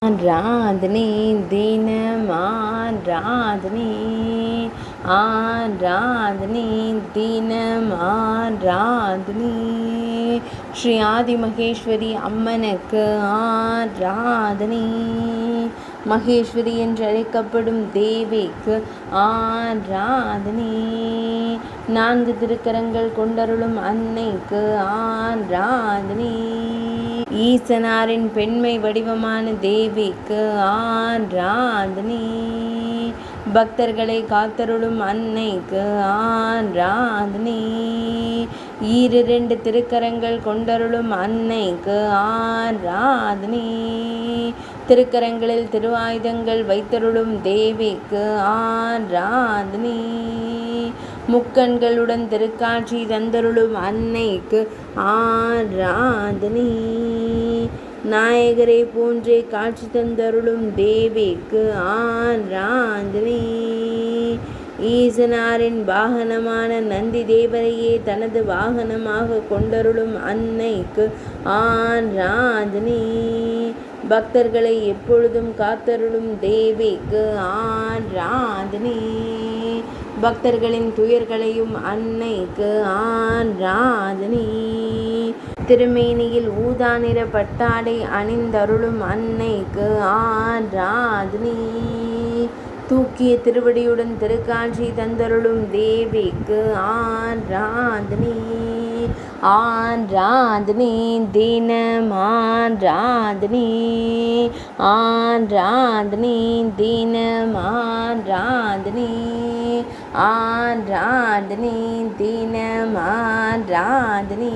ஆராதனை தினம் ஆராதனை ஆராதனை தினம் ஆராதனை ஸ்ரீ ஆதி மகேஸ்வரி அம்மனுக்கு ஆராதனை. மகேஸ்வரி என்று அழைக்கப்படும் தேவிக்கு ஆராதனை. 4 திருக்கரங்கள் கொண்டருளும் அன்னைக்கு ஆராதனை. ஈசனாரின் பெண்மை வடிவமான தேவிக்கு ஆராதனை. பக்தர்களை காத்தருளும் அன்னைக்கு ஆராதனை. 2 திருக்கரங்கள் கொண்டருளும் அன்னைக்கு ஆராதனை. திருக்கரங்களில் திருவாயுதங்கள் வைத்தருளும் தேவிக்கு ஆராதனை. முக்கண்களுடன் திருக்காட்சி தந்தருளும் அன்னைக்கு ஆராதனை. நாயகரை போன்றே காட்சி தந்தருளும் தேவிக்கு ஆராதனை. ஈசனாரின் வாகனமான நந்தி தேவரையே தனது வாகனமாக கொண்டருளும் அன்னைக்கு ஆராதனை. பக்தர்களை எப்பொழுதும் காத்தருளும் தேவிக்கு ஆராதனை. பக்தர்களின் துயர்களையும் அன்னைக்கு ஆராதனை. திருமேனியில் ஊதா நிற பட்டாடை அணிந்தருளும் அன்னைக்கு ஆராதனை. தூக்கிய திருவடியுடன் திருக்காட்சி தந்தருளும் தேவிக்கு ஆராதனை. ஆராதனை தினம் ஆராதனை ஆராதனை தினம் ஆராதனை ஆராதனை தினம் ஆராதனை.